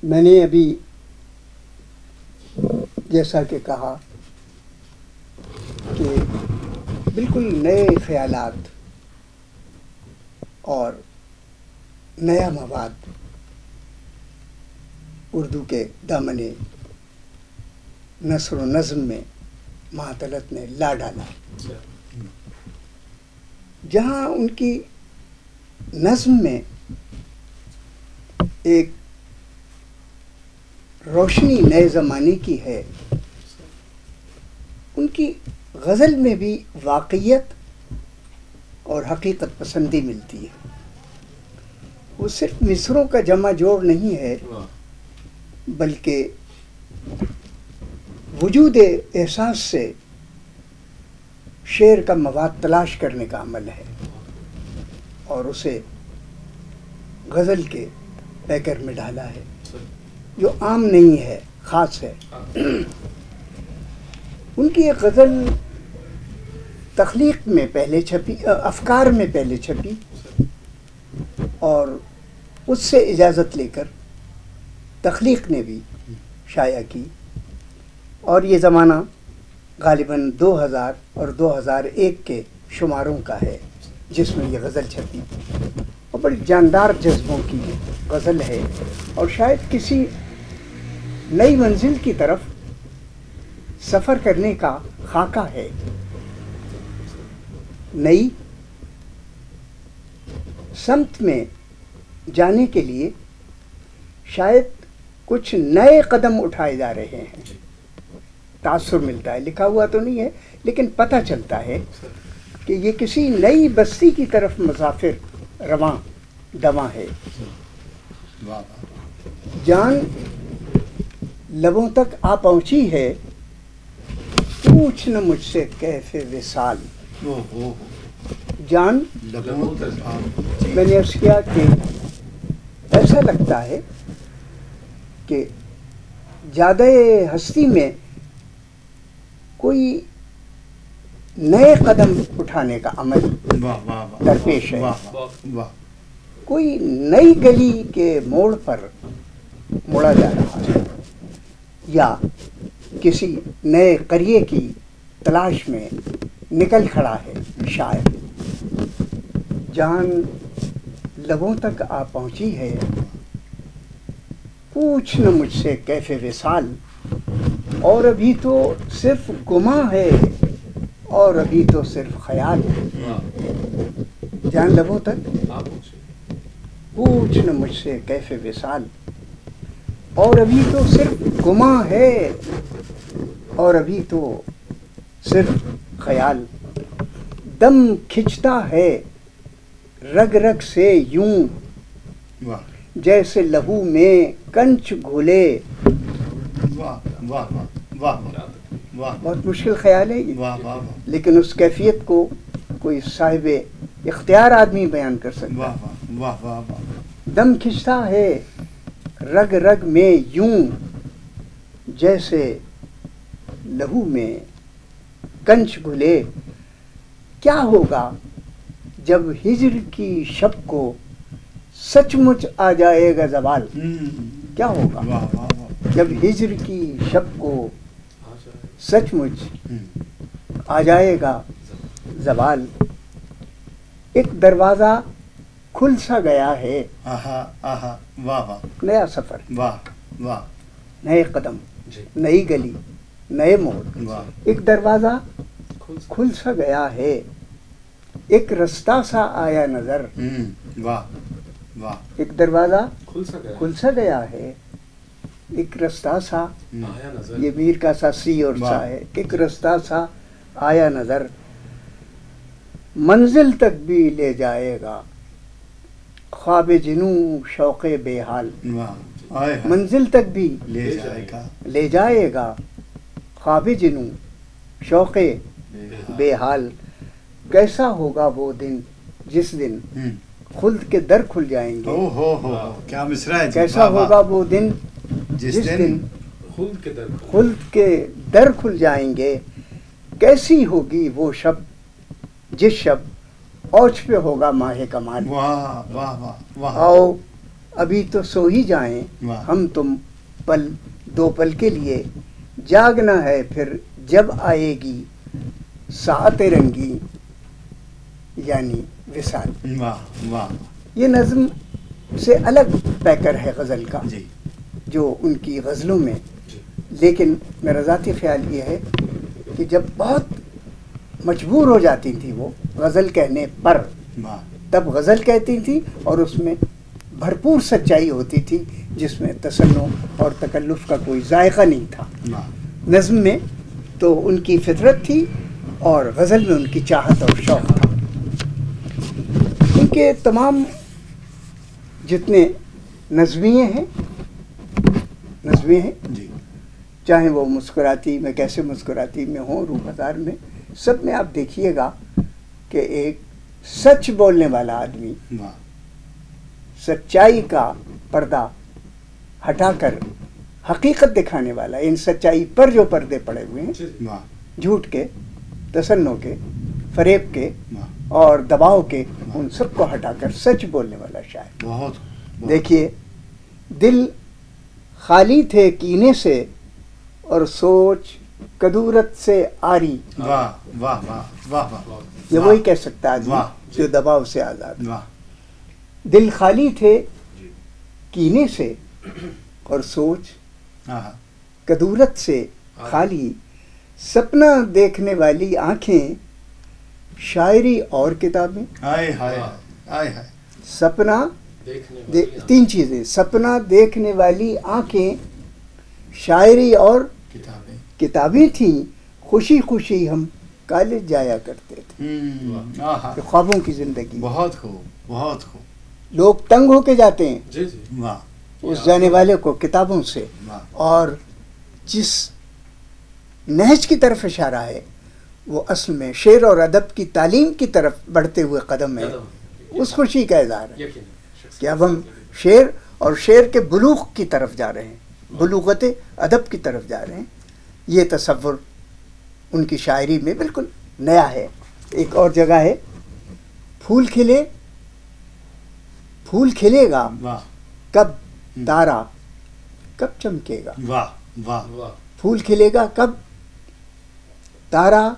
میں نے ابھی جیسا کہ کہا کہ بالکل نئے خیالات اور نیا مواد اردو کے دامن نثر و نظم میں معطلت نے لا ڈالا. جہاں ان کی نظم میں ایک روشنی نئے زمانے کی ہے، ان کی غزل میں بھی واقعیت اور حقیقت پسندی ملتی ہے. وہ صرف مصروں کا جمع جوڑ نہیں ہے بلکہ وجود احساس سے شعر کا مواد تلاش کرنے کا عمل ہے اور اسے غزل کے پیکر میں ڈالا ہے جو عام نہیں ہے، خاص ہے. ان کی ایک غزل تخلیق میں پہلے چھپی، افکار میں پہلے چھپی اور اس سے اجازت لے کر تخلیق نے بھی شائع کی، اور یہ زمانہ غالباً 2000 اور 2001 کے شماروں کا ہے جس میں یہ غزل چھپی، اور بڑی جاندار جذبوں کی غزل ہے اور شاید کسی نئی منزل کی طرف سفر کرنے کا خاکہ ہے. نئی سمت میں جانے کے لیے شاید کچھ نئے قدم اٹھائے جا رہے ہیں. تاثر ملتا ہے، لکھا ہوا تو نہیں ہے لیکن پتہ چلتا ہے کہ یہ کسی نئی بستی کی طرف مسافر رواں دواں ہے. جان لبوں تک آ پہنچی ہے، پوچھ نہ مجھ سے کیف وصال. جان میں نے عرض کیا کہ ایسا لگتا ہے کہ زیادہ ہستی میں کوئی نئے قدم اٹھانے کا عمل درپیش ہے. کوئی نئی گلی کے موڑ پر مڑا جا رہا ہے یا کسی نئے قریے کی تلاش میں نکل کھڑا ہے شاعر. جان لبوں تک آ پہنچی ہے، پوچھ نہ مجھ سے کیف وصال. اور ابھی تو صرف گماں ہے اور ابھی تو صرف خیال ہے. جان لبوں تک پوچھ نہ مجھ سے کیف وصال، اور ابھی تو صرف گماں ہے اور ابھی تو صرف خیال. دم کھنچتا ہے رگ رگ سے یوں جیسے لہو میں کنچ گھولے. بہت مشکل خیال ہے یہ، لیکن اس کیفیت کو کوئی صاحب اختیار آدمی بیان کر سکتا ہے. دم کھنچتا ہے رگ رگ میں یوں جیسے لہو میں کنچ گھلے. کیا ہوگا جب ہجر کی شب کو سچ مچ آ جائے گا زوال. کیا ہوگا جب ہجر کی شب کو سچ مچ آ جائے گا زوال. ایک دروازہ کھل سا گیا ہے، نیا سفر، نئے قدم، نئی گلی، نئے موڑ. ایک دروازہ کھل سا گیا ہے، ایک رستہ سا آیا نظر. ایک دروازہ کھل سا گیا ہے، ایک رستہ سا، یہ میر کا سا سی اور سا ہے. ایک رستہ سا آیا نظر، منزل تک بھی لے جائے گا خواب جنوں شوق بے حال. منزل تک بھی لے جائے گا خواب جنوں شوق بے حال. کیسا ہوگا وہ دن جس دن خلد کے در کھل جائیں گے. کیا مصرع ہے. کیسا ہوگا وہ دن جس دن خلد کے در کھل جائیں گے. کیسی ہوگی وہ شب جس شب اوج پہ ہوگا ماہ کمال. آؤ ابھی تو سو ہی جائیں ہم تم پل دو پل کے لیے، جاگنا ہے پھر جب آئے گی ساعت رنگی یعنی وصال۔ یہ نظم سے الگ پیکر ہے غزل کا جو ان کی غزلوں میں، لیکن میرا ذاتی خیال یہ ہے کہ جب بہت مجبور ہو جاتی تھی وہ غزل کہنے پر، تب غزل کہتی تھی اور اس میں بھرپور سچائی ہوتی تھی جس میں تصنع اور تکلف کا کوئی ذائقہ نہیں تھا۔ نظم میں تو ان کی فطرت تھی اور غزل میں ان کی چاہت اور شوق تھا۔ ان کے تمام جتنے نظمیے ہیں چاہے وہ مسکراتی میں کیسے مسکراتی میں ہوں، روح ہزار میں، سب میں آپ دیکھیے گا کہ ایک سچ بولنے والا آدمی سچائی کا پردہ ہٹا کر حقیقت دکھانے والا، ان سچائی پر جو پردے پڑے ہوئے ہیں جھوٹ کے، تصنع کے، فریب کے اور دباؤ کے، ان سب کو ہٹا کر سچ بولنے والا شاعر۔ دیکھیے، دل خالی تھے کینے سے اور سوچ کدورت سے آری۔ یہ وہی کہہ سکتا آدمی جو دباؤ سے آزاد۔ دل خالی تھے کینے سے اور سوچ کدورت سے خالی، سپنا دیکھنے والی آنکھیں، شاعری اور کتابیں۔ سپنا تین چیزیں، سپنا دیکھنے والی آنکھیں، شاعری اور کتابیں تھیں، خوشی خوشی ہم کالج جایا کرتے تھے۔ خوابوں کی زندگی، بہت خوب، بہت خوب۔ لوگ تنگ ہو کے جاتے ہیں اس جانے والے کو کتابوں سے، اور جس نہج کی طرف اشارہ ہے وہ اصل میں شعر اور ادب کی تعلیم کی طرف بڑھتے ہوئے قدم ہے۔ اس خوشی کا اظہار ہے کہ اب ہم شعر اور شعر کے بلوغ کی طرف جا رہے ہیں، بلوغت ادب کی طرف جا رہے ہیں۔ یہ تصور ان کی شاعری میں بالکل نیا ہے۔ ایک اور جگہ ہے، پھول کھلے، پھول کھلے گا کب تارا کب چمکے گا۔ پھول کھلے گا کب تارا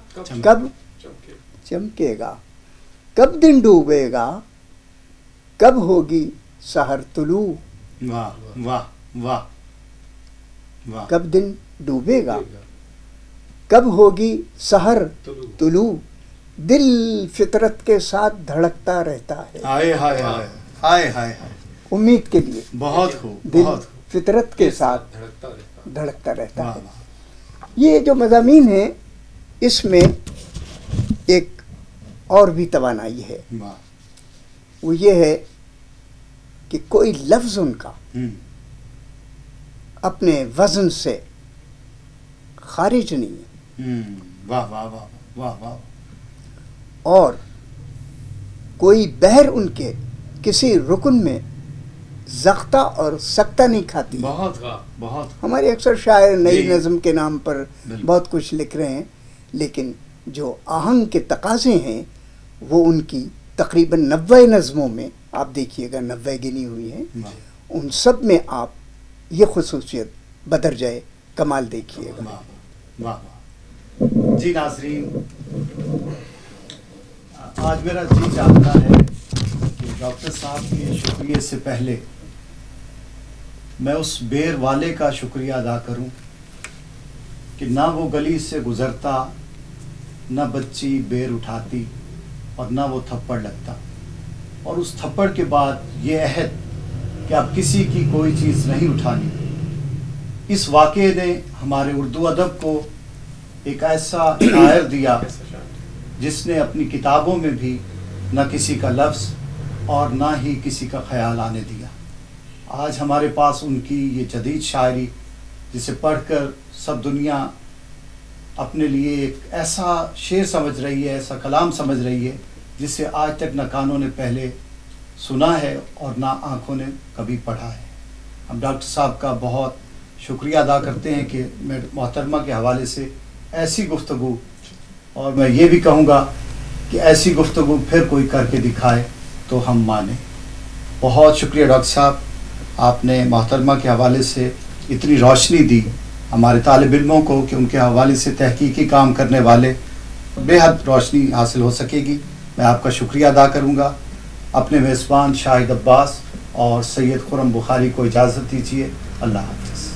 کب چمکے گا، کب دن ڈوبے گا کب ہوگی سحر طلوع۔ کب دن ڈوبے گا کب ہوگی سحر طلوع، دل فطرت کے ساتھ دھڑکتا رہتا ہے۔ امید کے لیے بہت خوب، دل فطرت کے ساتھ دھڑکتا رہتا ہے۔ یہ جو مضامین ہیں اس میں ایک اور بھی توانائی ہے، وہ یہ ہے کہ کوئی لفظ ان کا اپنے وزن سے خارج نہیں ہے، اور کوئی بحر ان کے کسی رکن میں زختہ اور سکتہ نہیں کھاتی۔ بہت ہمارے اکثر شاعر نئی نظم کے نام پر بہت کچھ لکھ رہے ہیں، لیکن جو آہنگ کے تقاضے ہیں وہ ان کی تقریباً 90 نظموں میں آپ دیکھیے گا، 90 گنی ہوئی ہیں، ان سب میں آپ یہ خصوصیت بدر جائے کمال دیکھیے گا۔ جی ناظرین، آج میرا جی چاہتا ہے کہ ڈاکٹر صاحب کے شکریہ سے پہلے میں اس بیر والے کا شکریہ ادا کروں کہ نہ وہ گلی سے گزرتا، نہ بچی بیر اٹھاتی اور نہ وہ تھپڑ لگتا، اور اس تھپڑ کے بعد یہ عہد کہ اب کسی کی کوئی چیز نہیں اٹھانی۔ اس واقعے نے ہمارے اردو ادب کو ایک ایسا شاعر دیا جس نے اپنی کتابوں میں بھی نہ کسی کا لفظ اور نہ ہی کسی کا خیال آنے دیا۔ آج ہمارے پاس ان کی یہ جدید شاعری، جسے پڑھ کر سب دنیا اپنے لیے ایک ایسا شعر سمجھ رہی ہے، ایسا کلام سمجھ رہی ہے جسے آج تک نہ کانوں نے پہلے سنا ہے اور نہ آنکھوں نے کبھی پڑھا ہے۔ ہم ڈاکٹر صاحب کا بہت شکریہ ادا کرتے ہیں کہ محترمہ کے حوالے سے ایسی گفتگو، اور میں یہ بھی کہوں گا کہ ایسی گفتگو پھر کوئی کر کے دکھائے تو ہم مانیں۔ بہت شکریہ ڈاکٹر صاحب۔ آپ نے محترمہ کے حوالے سے اتنی روشنی دی ہمارے طالب علموں کو کہ ان کے حوالے سے تحقیقی کام کرنے والے بے حد روشنی حاصل ہو سکے گی. میں آپ کا شکریہ ادا کروں گا. اپنے میزبان شاہد عباس اور سید خرم بخاری کو اجازت دیجیے. اللہ حافظ.